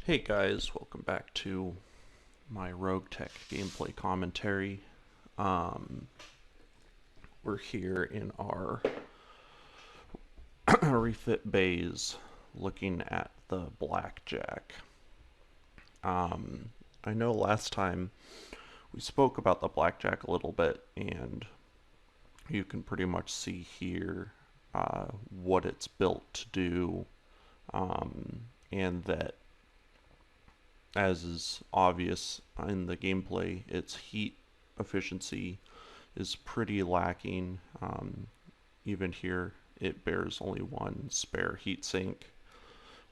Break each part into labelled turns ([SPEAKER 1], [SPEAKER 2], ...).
[SPEAKER 1] Hey guys, welcome back to my RogueTech gameplay commentary. Um, we're here in our refit bays looking at the blackjack. Um, I know last time we spoke about the blackjack a little bit, and you can pretty much see here what it's built to do, and that, as is obvious in the gameplay, its heat efficiency is pretty lacking. Even here, it bears only one spare heatsink,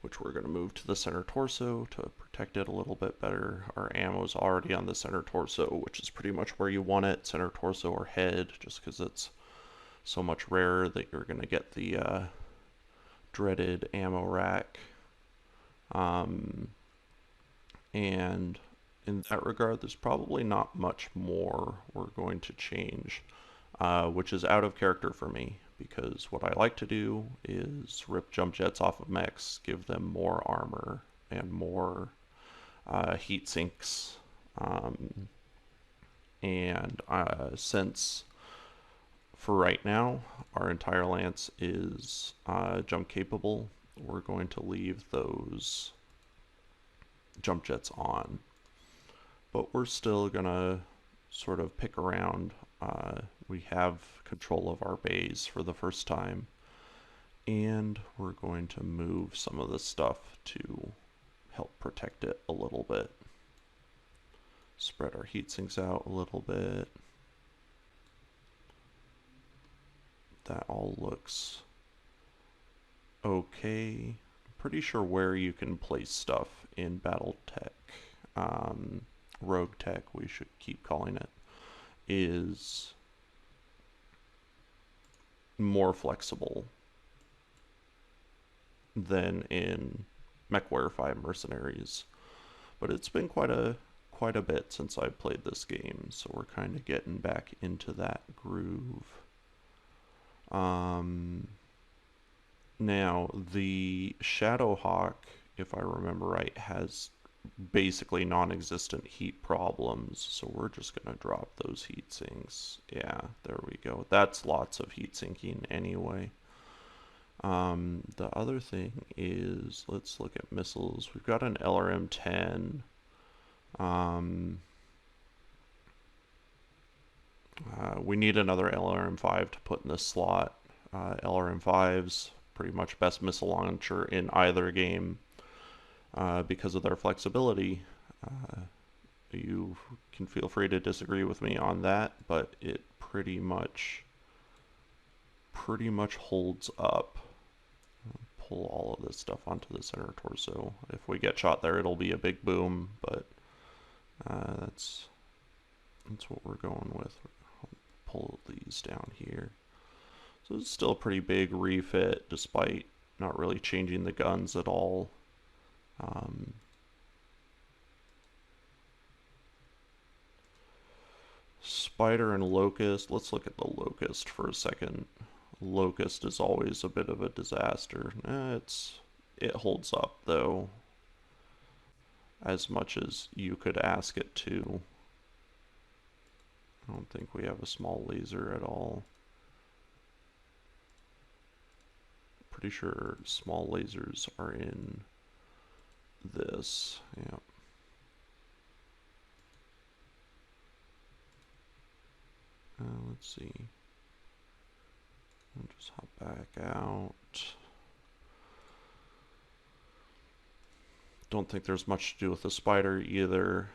[SPEAKER 1] which we're going to move to the center torso to protect it a little bit better. Our ammo is already on the center torso, which is pretty much where you want it, center torso or head, just because it's so much rarer that you're going to get the dreaded ammo rack. Um, and in that regard, there's probably not much more we're going to change, which is out of character for me, because what I like to do is rip jump jets off of mechs, give them more armor and more heat sinks. And since for right now our entire lance is jump capable, we're going to leave those jump jets on. But we're still gonna sort of pick around. We have control of our bays for the first time, and we're going to move some of the stuff to help protect it a little bit. Spread our heat sinks out a little bit. That all looks okay. I'm pretty sure where you can place stuff in BattleTech, RogueTech, we should keep calling it, is more flexible than in MechWarrior 5 Mercenaries. But it's been quite a bit since I played this game, so we're kind of getting back into that groove. Now, the Shadowhawk, if I remember right, has basically non-existent heat problems, so we're just going to drop those heat sinks. Yeah, there we go. That's lots of heat sinking anyway. The other thing is, let's look at missiles. We've got an LRM-10. We need another LRM-5 to put in this slot. LRM-5's pretty much best missile launcher in either game because of their flexibility. You can feel free to disagree with me on that, but it pretty much holds up. Pull all of this stuff onto the center torso. If we get shot there, it'll be a big boom, but that's what we're going with. Pull these down here. So it's still a pretty big refit, despite not really changing the guns at all. Spider and Locust. Let's look at the Locust for a second. Locust is always a bit of a disaster. It holds up though, as much as you could ask it to. I don't think we have a small laser at all. Pretty sure small lasers are in this. Yeah. Let's see. I'll just hop back out. Don't think there's much to do with the Spider either.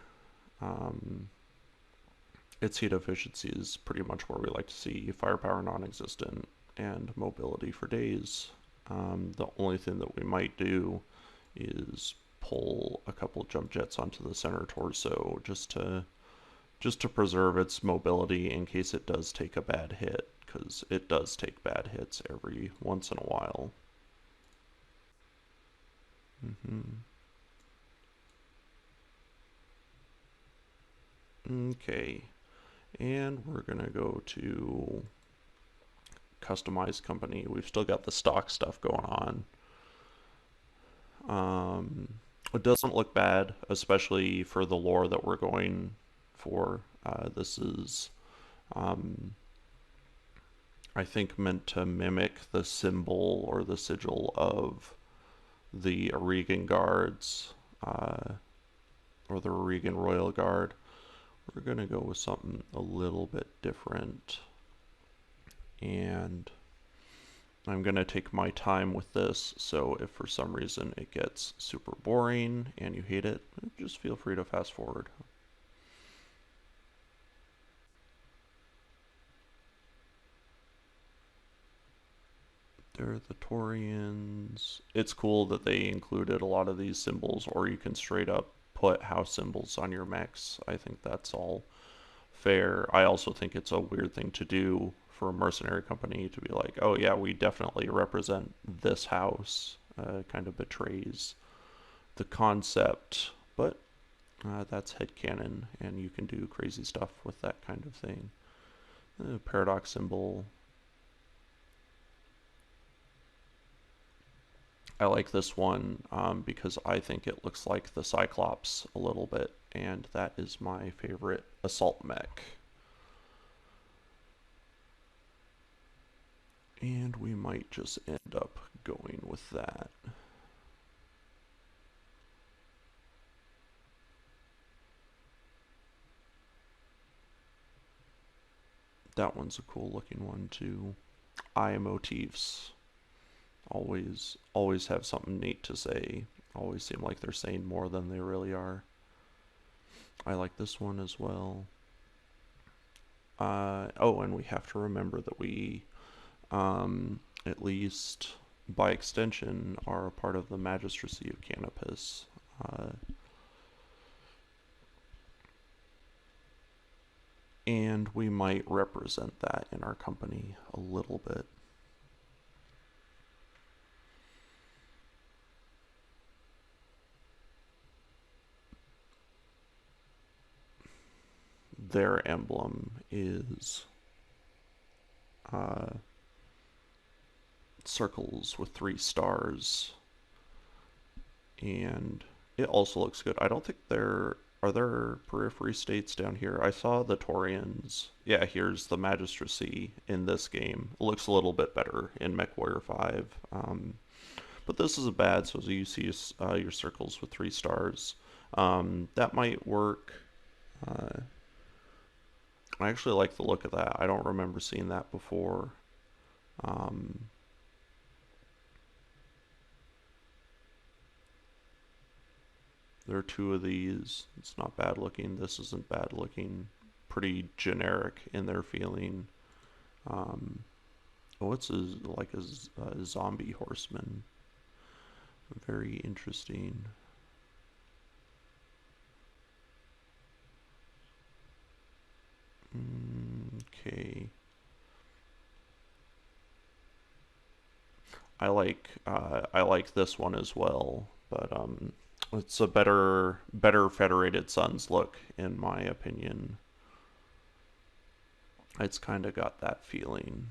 [SPEAKER 1] Its heat efficiency is pretty much where we like to see. Firepower non-existent and mobility for days. The only thing that we might do is pull a couple jump jets onto the center torso just to preserve its mobility in case it does take a bad hit, because it does take bad hits every once in a while. Okay, and we're gonna go to customize company. We've still got the stock stuff going on. It doesn't look bad, especially for the lore that we're going for. This is, um, I think, meant to mimic the symbol or the sigil of the Aurigan Guards, or the Aurigan Royal Guard. We're going to go with something a little bit different. And I'm going to take my time with this, so if for some reason it gets super boring and you hate it, just feel free to fast forward. They're the Taurians. It's cool that they included a lot of these symbols, or you can straight up put house symbols on your mechs. I think that's all fair. I also think it's a weird thing to do for a mercenary company to be like, oh yeah, we definitely represent this house. Kind of betrays the concept, but that's headcanon, and you can do crazy stuff with that kind of thing. Paradox symbol. I like this one because I think it looks like the Cyclops a little bit, and that is my favorite assault mech. And we might just end up going with that. That one's a cool looking one too. Eye motifs. Always have something neat to say. Always seem like they're saying more than they really are. I like this one as well. Oh, and we have to remember that we, at least by extension, are a part of the Magistracy of Canopus. And we might represent that in our company a little bit. Their emblem is circles with 3 stars, and it also looks good. I don't think there are there periphery states down here. I saw the Taurians. Yeah, here's the Magistracy in this game. It looks a little bit better in MechWarrior 5. But this isn't bad, so as you see your circles with 3 stars. That might work. I actually like the look of that. I don't remember seeing that before. There are 2 of these. It's not bad looking. This isn't bad looking. Pretty generic in their feeling. Oh, it's like a zombie horseman. Very interesting. Okay. I like this one as well, but it's a better Federated Suns look in my opinion. It's kind of got that feeling.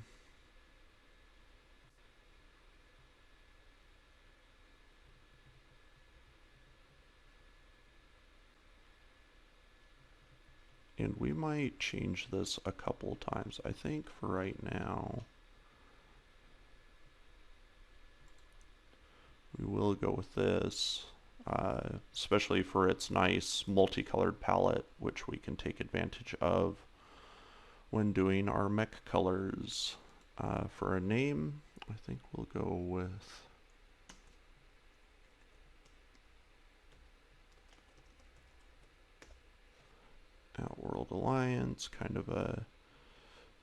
[SPEAKER 1] And we might change this a couple times. I think for right now, we will go with this, especially for its nice multicolored palette, which we can take advantage of when doing our mech colors. For a name, I think we'll go with Outworld Alliance, kind of a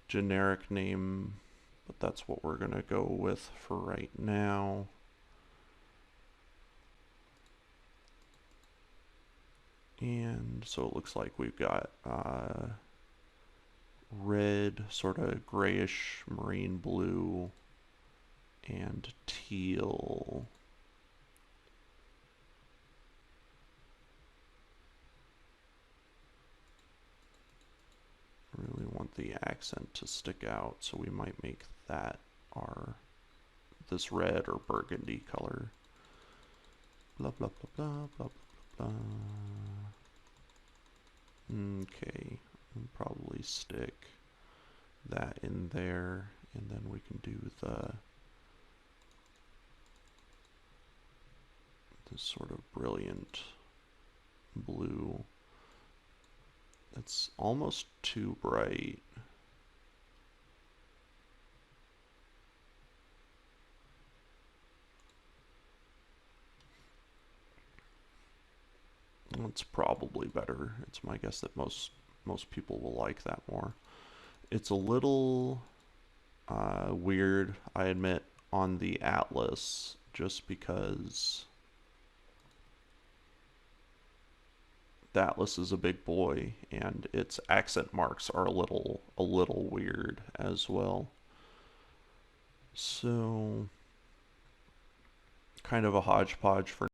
[SPEAKER 1] generic name, but that's what we're going to go with for right now. And so it looks like we've got red, sort of grayish marine blue, and teal. Really want the accent to stick out, so we might make that this red or burgundy color. blah, blah, blah, blah, blah, blah, blah. Okay, I'll probably stick that in there, and then we can do this sort of brilliant blue. That's almost too bright. It's probably better. It's my guess that most people will like that more. It's a little weird, I admit, on the Atlas, just because the Atlas is a big boy and its accent marks are a little weird as well. So kind of a hodgepodge for